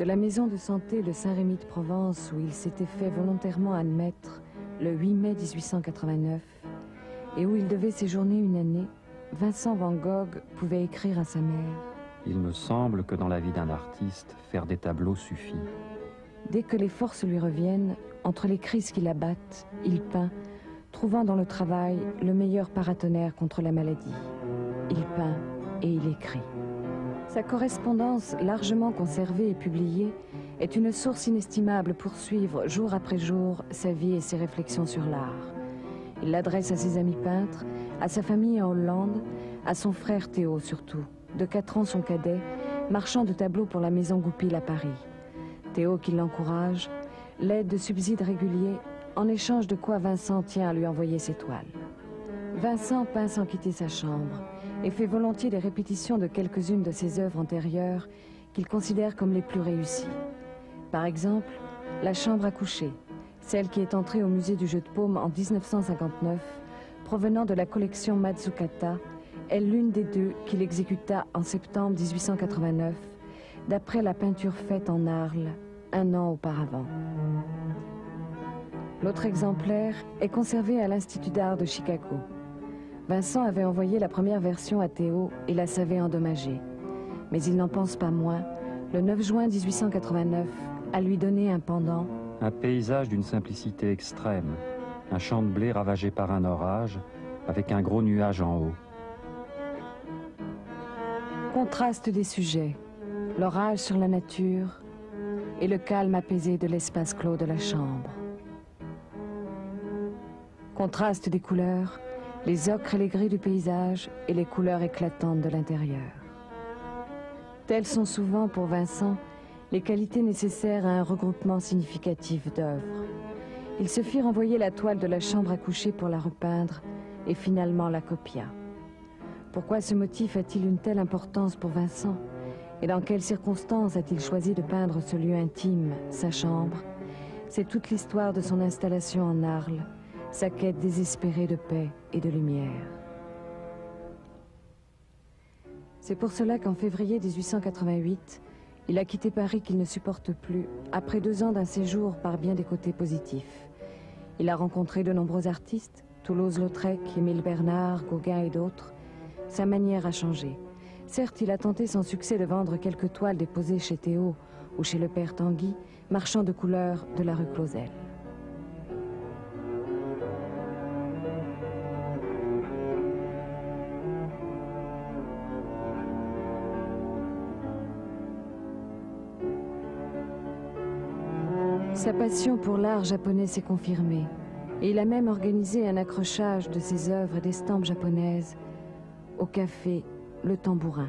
De la maison de santé de Saint-Rémy de Provence, où il s'était fait volontairement admettre le 8 mai 1889, et où il devait séjourner une année, Vincent Van Gogh pouvait écrire à sa mère. Il me semble que dans la vie d'un artiste, faire des tableaux suffit. Dès que les forces lui reviennent, entre les crises qui l'abattent, il peint, trouvant dans le travail le meilleur paratonnerre contre la maladie. Il peint et il écrit. Sa correspondance, largement conservée et publiée, est une source inestimable pour suivre jour après jour sa vie et ses réflexions sur l'art. Il l'adresse à ses amis peintres, à sa famille en Hollande, à son frère Théo surtout, de 4 ans son cadet, marchand de tableaux pour la maison Goupil à Paris. Théo, qui l'encourage, l'aide de subsides réguliers, en échange de quoi Vincent tient à lui envoyer ses toiles. Vincent peint sans quitter sa chambre et fait volontiers des répétitions de quelques-unes de ses œuvres antérieures qu'il considère comme les plus réussies. Par exemple, La chambre à coucher, celle qui est entrée au musée du jeu de paume en 1959, provenant de la collection Mazzucata, est l'une des deux qu'il exécuta en septembre 1889, d'après la peinture faite en Arles, un an auparavant. L'autre exemplaire est conservé à l'Institut d'art de Chicago. Vincent avait envoyé la première version à Théo et la savait endommagée. Mais il n'en pense pas moins, le 9 juin 1889, à lui donner un pendant. Un paysage d'une simplicité extrême, un champ de blé ravagé par un orage, avec un gros nuage en haut. Contraste des sujets, l'orage sur la nature et le calme apaisé de l'espace clos de la chambre. Contraste des couleurs, les ocres et les gris du paysage et les couleurs éclatantes de l'intérieur. Telles sont souvent pour Vincent les qualités nécessaires à un regroupement significatif d'œuvres. Il se fit renvoyer la toile de la chambre à coucher pour la repeindre et finalement la copia. Pourquoi ce motif a-t-il une telle importance pour Vincent? Et dans quelles circonstances a-t-il choisi de peindre ce lieu intime, sa chambre? C'est toute l'histoire de son installation en Arles, sa quête désespérée de paix et de lumière. C'est pour cela qu'en février 1888, il a quitté Paris qu'il ne supporte plus, après 2 ans d'un séjour par bien des côtés positifs. Il a rencontré de nombreux artistes, Toulouse-Lautrec, Émile Bernard, Gauguin et d'autres. Sa manière a changé. Certes, il a tenté sans succès de vendre quelques toiles déposées chez Théo ou chez le père Tanguy, marchand de couleurs de la rue Clausel. Sa passion pour l'art japonais s'est confirmée, et il a même organisé un accrochage de ses œuvres et d'estampes japonaises au café Le Tambourin.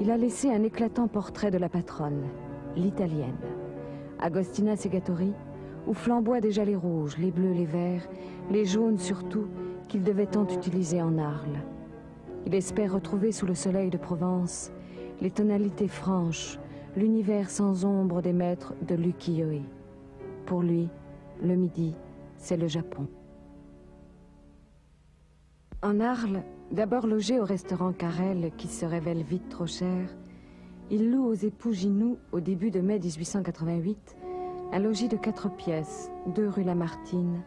Il a laissé un éclatant portrait de la patronne, l'italienne, Agostina Segatori, où flamboient déjà les rouges, les bleus, les verts, les jaunes surtout, qu'il devait tant utiliser en Arles. Il espère retrouver sous le soleil de Provence les tonalités franches, l'univers sans ombre des maîtres de l'ukiyo-e. Pour lui, le Midi, c'est le Japon. En Arles, d'abord logé au restaurant Carrel, qui se révèle vite trop cher, il loue aux époux Ginoux, au début de mai 1888, un logis de 4 pièces, 2 rue Lamartine,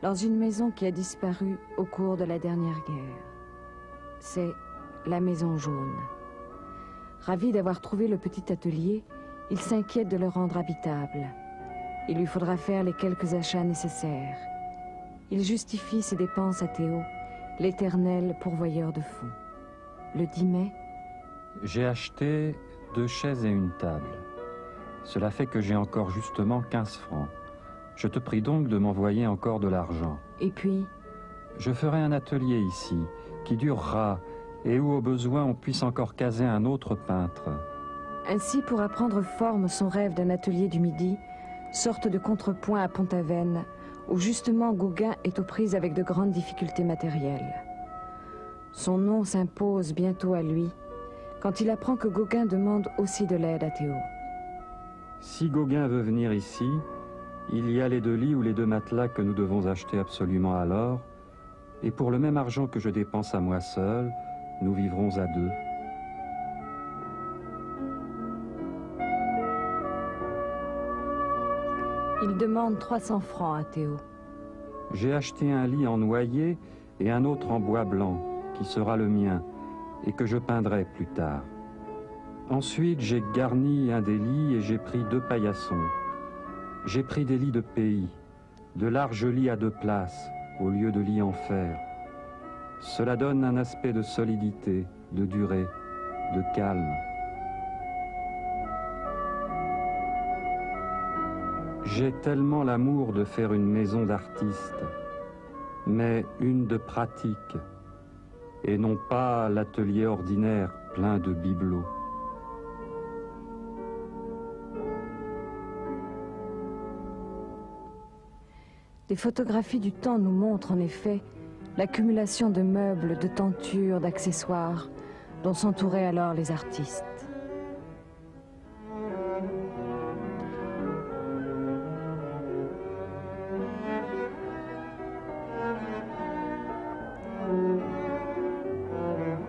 dans une maison qui a disparu au cours de la dernière guerre. C'est la Maison Jaune. Ravi d'avoir trouvé le petit atelier, il s'inquiète de le rendre habitable. Il lui faudra faire les quelques achats nécessaires. Il justifie ses dépenses à Théo, l'éternel pourvoyeur de fonds. Le 10 mai, j'ai acheté 2 chaises et une table. Cela fait que j'ai encore justement 15 francs. Je te prie donc de m'envoyer encore de l'argent. Et puis, je ferai un atelier ici, qui durera, et où au besoin on puisse encore caser un autre peintre. Ainsi pourra prendre forme son rêve d'un atelier du Midi, sorte de contrepoint à Pont-Aven, où justement Gauguin est aux prises avec de grandes difficultés matérielles. Son nom s'impose bientôt à lui, quand il apprend que Gauguin demande aussi de l'aide à Théo. Si Gauguin veut venir ici, il y a les 2 lits ou les 2 matelas que nous devons acheter absolument alors, et pour le même argent que je dépense à moi seul, nous vivrons à 2. Il demande 300 francs à Théo. J'ai acheté un lit en noyer et un autre en bois blanc, qui sera le mien, et que je peindrai plus tard. Ensuite, j'ai garni un des lits et j'ai pris 2 paillassons. J'ai pris des lits de pays, de larges lits à 2 places, au lieu de lits en fer. Cela donne un aspect de solidité, de durée, de calme. J'ai tellement l'amour de faire une maison d'artiste, mais une de pratique, et non pas l'atelier ordinaire plein de bibelots. Les photographies du temps nous montrent en effet l'accumulation de meubles, de tentures, d'accessoires dont s'entouraient alors les artistes.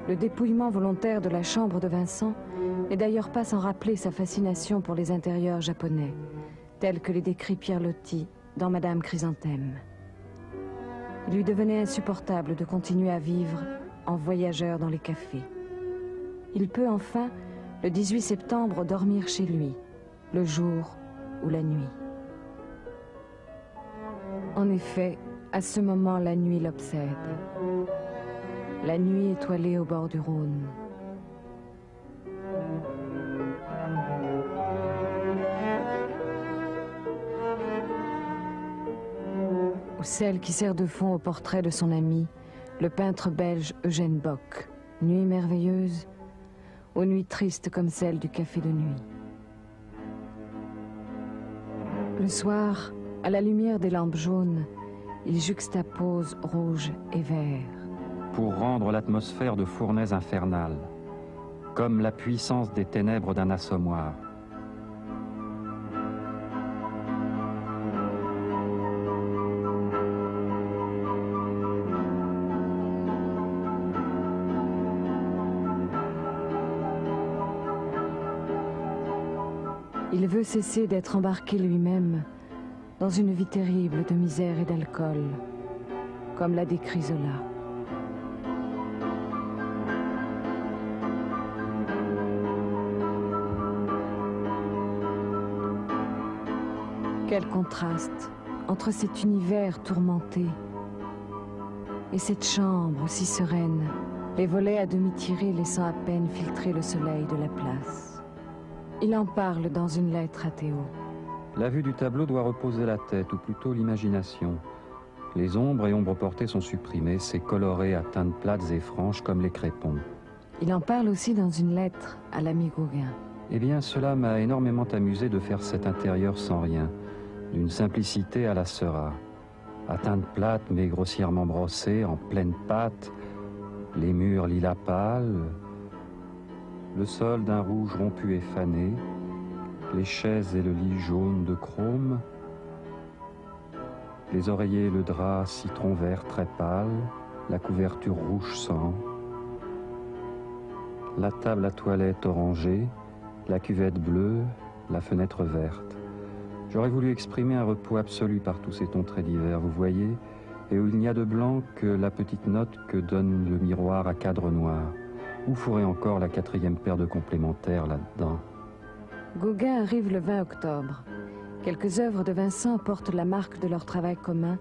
Le dépouillement volontaire de la chambre de Vincent n'est d'ailleurs pas sans rappeler sa fascination pour les intérieurs japonais, tels que les décrit Pierre Loti dans Madame Chrysanthème. Il lui devenait insupportable de continuer à vivre en voyageur dans les cafés. Il peut enfin, le 18 septembre, dormir chez lui, le jour ou la nuit. En effet, à ce moment, la nuit l'obsède. La nuit étoilée au bord du Rhône. Ou celle qui sert de fond au portrait de son ami, le peintre belge Eugène Bock. Nuit merveilleuse, aux nuits tristes comme celle du café de nuit. Le soir, à la lumière des lampes jaunes, il juxtapose rouge et vert. Pour rendre l'atmosphère de fournaise infernale, comme la puissance des ténèbres d'un assommoir. Il veut cesser d'être embarqué lui-même dans une vie terrible de misère et d'alcool, comme l'a décrit Zola. Quel contraste entre cet univers tourmenté et cette chambre si sereine, les volets à demi tirés laissant à peine filtrer le soleil de la place. Il en parle dans une lettre à Théo. La vue du tableau doit reposer la tête, ou plutôt l'imagination. Les ombres et ombres portées sont supprimées, c'est coloré à teintes plates et franches comme les crépons. Il en parle aussi dans une lettre à l'ami Gauguin. Eh bien, cela m'a énormément amusé de faire cet intérieur sans rien, d'une simplicité à la Seurat. À teintes plates mais grossièrement brossées, en pleine pâte, les murs lilas pâles, le sol d'un rouge rompu et fané, les chaises et le lit jaune de chrome, les oreillers et le drap citron vert très pâle, la couverture rouge sang, la table à toilette orangée, la cuvette bleue, la fenêtre verte. J'aurais voulu exprimer un repos absolu par tous ces tons très divers, vous voyez, et où il n'y a de blanc que la petite note que donne le miroir à cadre noir. Où ferait encore la 4e paire de complémentaires là-dedans? Gauguin arrive le 20 octobre. Quelques œuvres de Vincent portent la marque de leur travail commun,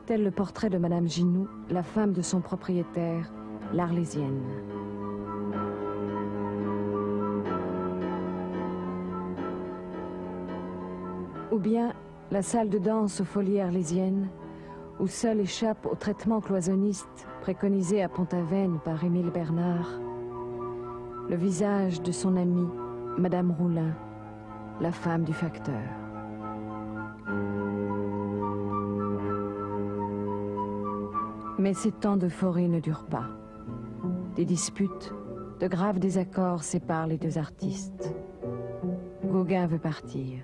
tel le portrait de Madame Ginoux, la femme de son propriétaire, l'Arlésienne. Ou bien la salle de danse aux Folies Arlésiennes, où seul échappe au traitement cloisonniste préconisé à Pont-Aven par Émile Bernard, le visage de son amie, Madame Roulin, la femme du facteur. Mais ces temps d'euphorie ne durent pas. Des disputes, de graves désaccords séparent les deux artistes. Gauguin veut partir.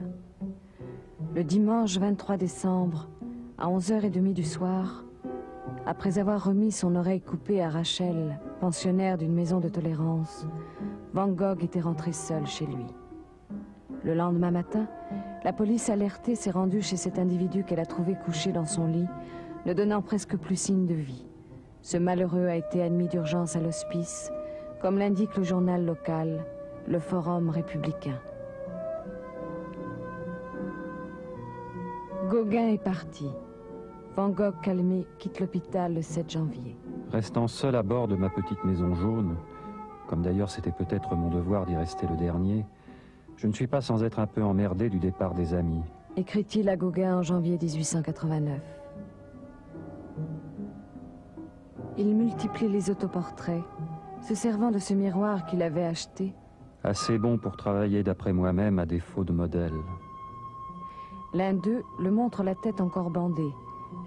Le dimanche 23 décembre, à 11h30 du soir, après avoir remis son oreille coupée à Rachel, pensionnaire d'une maison de tolérance, Van Gogh était rentré seul chez lui. Le lendemain matin, La police alertée s'est rendue chez cet individu qu'elle a trouvé couché dans son lit, ne donnant presque plus signe de vie. Ce malheureux a été admis d'urgence à l'hospice, comme l'indique le journal local, le Forum républicain. Gauguin est parti. Van Gogh calmé quitte l'hôpital le 7 janvier. Restant seul à bord de ma petite maison jaune, comme d'ailleurs c'était peut-être mon devoir d'y rester le dernier, je ne suis pas sans être un peu emmerdé du départ des amis. Écrit-il à Gauguin en janvier 1889. Il multiplie les autoportraits, se servant de ce miroir qu'il avait acheté. Assez bon pour travailler d'après moi-même à défaut de modèle. L'un d'eux le montre la tête encore bandée,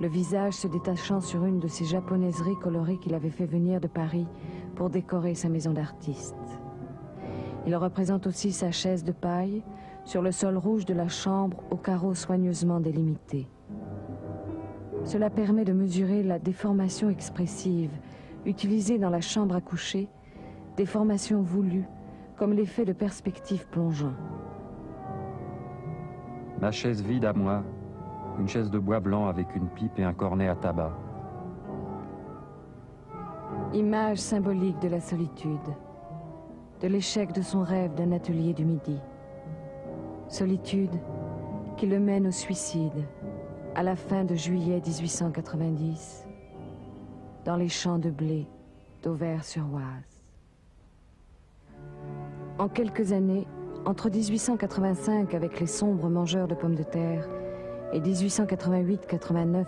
le visage se détachant sur une de ces japonaiseries colorées qu'il avait fait venir de Paris pour décorer sa maison d'artiste. Il représente aussi sa chaise de paille sur le sol rouge de la chambre aux carreaux soigneusement délimités. Cela permet de mesurer la déformation expressive utilisée dans la chambre à coucher, déformation voulue comme l'effet de perspective plongeant. Ma chaise vide à moi, une chaise de bois blanc avec une pipe et un cornet à tabac. Image symbolique de la solitude, de l'échec de son rêve d'un atelier du Midi. Solitude qui le mène au suicide à la fin de juillet 1890, dans les champs de blé d'Auvers-sur-Oise. En quelques années, entre 1885 avec les sombres mangeurs de pommes de terre et 1888-89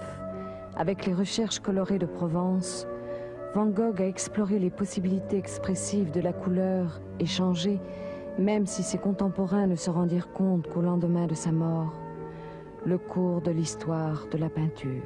avec les recherches colorées de Provence, Van Gogh a exploré les possibilités expressives de la couleur et changé, même si ses contemporains ne se rendirent compte qu'au lendemain de sa mort, le cours de l'histoire de la peinture.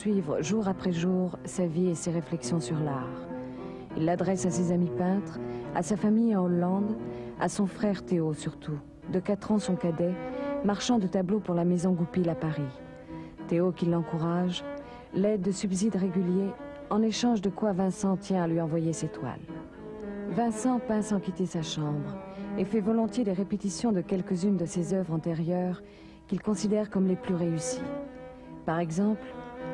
poursuivre jour après jour sa vie et ses réflexions sur l'art. Il l'adresse à ses amis peintres, à sa famille en Hollande, à son frère Théo surtout, de 4 ans son cadet, marchand de tableaux pour la maison Goupil à Paris. Théo, qui l'encourage, l'aide de subsides réguliers, en échange de quoi Vincent tient à lui envoyer ses toiles. Vincent peint sans quitter sa chambre et fait volontiers des répétitions de quelques-unes de ses œuvres antérieures qu'il considère comme les plus réussies. Par exemple,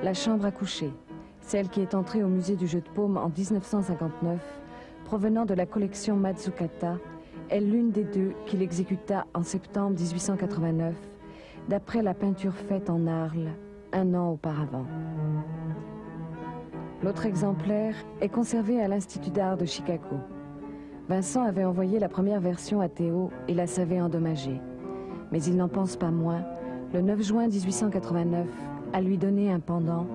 la chambre à coucher, celle qui est entrée au musée du jeu de paume en 1959, provenant de la collection Mazzucata, est l'une des deux qu'il exécuta en septembre 1889, d'après la peinture faite en Arles 1 an auparavant. L'autre exemplaire est conservé à l'Institut d'art de Chicago. Vincent avait envoyé la première version à Théo et la savait endommagée. Mais il n'en pense pas moins, le 9 juin 1889, à lui donner un pendant.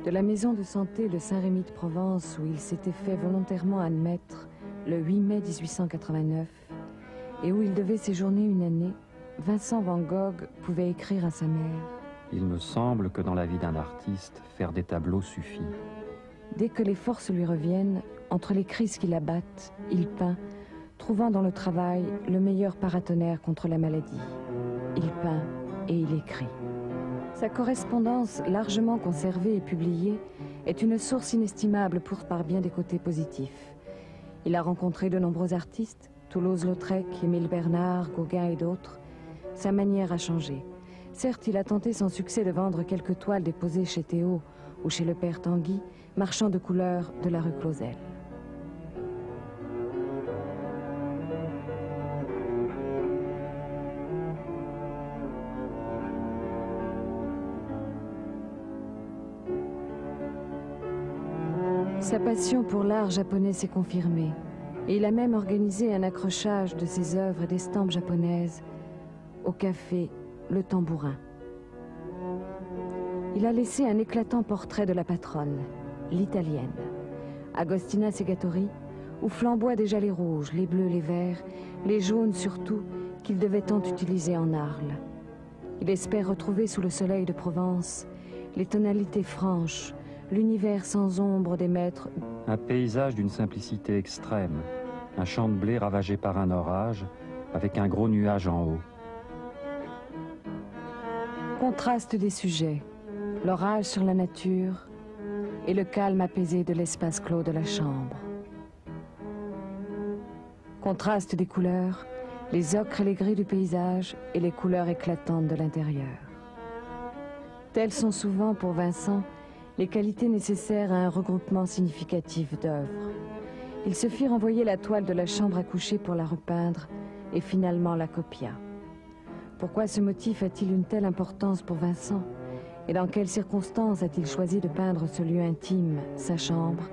De la maison de santé de Saint-Rémy de Provence, où il s'était fait volontairement admettre le 8 mai 1889, et où il devait séjourner une année, Vincent Van Gogh pouvait écrire à sa mère. Il me semble que dans la vie d'un artiste, faire des tableaux suffit. Dès que les forces lui reviennent, entre les crises qui l'abattent, il peint, trouvant dans le travail le meilleur paratonnerre contre la maladie. Il peint et il écrit. Sa correspondance, largement conservée et publiée, est une source inestimable par bien des côtés positifs. Il a rencontré de nombreux artistes, Toulouse-Lautrec, Émile Bernard, Gauguin et d'autres. Sa manière a changé. Certes, il a tenté sans succès de vendre quelques toiles déposées chez Théo ou chez le père Tanguy, marchand de couleurs de la rue Clausel. Sa passion pour l'art japonais s'est confirmée, et il a même organisé un accrochage de ses œuvres et d'estampes japonaises au café Le Tambourin. Il a laissé un éclatant portrait de la patronne, l'italienne, Agostina Segatori, où flamboient déjà les rouges, les bleus, les verts, les jaunes surtout, qu'il devait tant utiliser en Arles. Il espère retrouver sous le soleil de Provence les tonalités franches, l'univers sans ombre des maîtres. Un paysage d'une simplicité extrême, un champ de blé ravagé par un orage, avec un gros nuage en haut. Contraste des sujets, l'orage sur la nature et le calme apaisé de l'espace clos de la chambre. Contraste des couleurs, les ocres et les gris du paysage et les couleurs éclatantes de l'intérieur. Telles sont souvent pour Vincent les qualités nécessaires à un regroupement significatif d'œuvres. Il se fit renvoyer la toile de la chambre à coucher pour la repeindre et finalement la copia. Pourquoi ce motif a-t-il une telle importance pour Vincent? Et dans quelles circonstances a-t-il choisi de peindre ce lieu intime, sa chambre?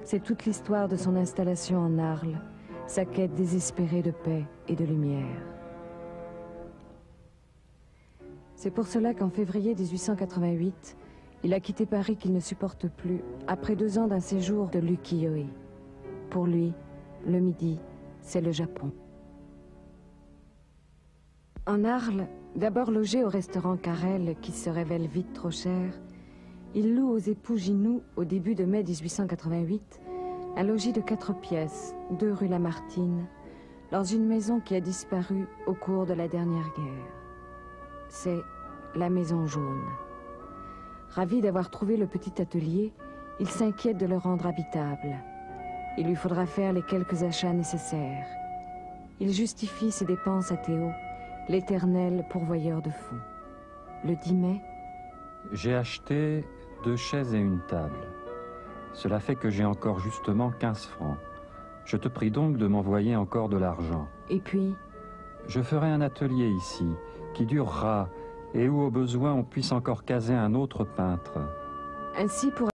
C'est toute l'histoire de son installation en Arles, sa quête désespérée de paix et de lumière. C'est pour cela qu'en février 1888, il a quitté Paris qu'il ne supporte plus, après 2 ans d'un séjour de l'ukiyo-e. Pour lui, le Midi, c'est le Japon. En Arles, d'abord logé au restaurant Carrel, qui se révèle vite trop cher, il loue aux époux Ginoux, au début de mai 1888, un logis de 4 pièces, 2 rue Lamartine, dans une maison qui a disparu au cours de la dernière guerre. C'est la Maison Jaune. Ravi d'avoir trouvé le petit atelier, il s'inquiète de le rendre habitable. Il lui faudra faire les quelques achats nécessaires. Il justifie ses dépenses à Théo, l'éternel pourvoyeur de fonds. Le 10 mai, j'ai acheté 2 chaises et une table. Cela fait que j'ai encore justement 15 francs. Je te prie donc de m'envoyer encore de l'argent. Et puis, je ferai un atelier ici, qui durera, et où au besoin on puisse encore caser un autre peintre. Ainsi, pour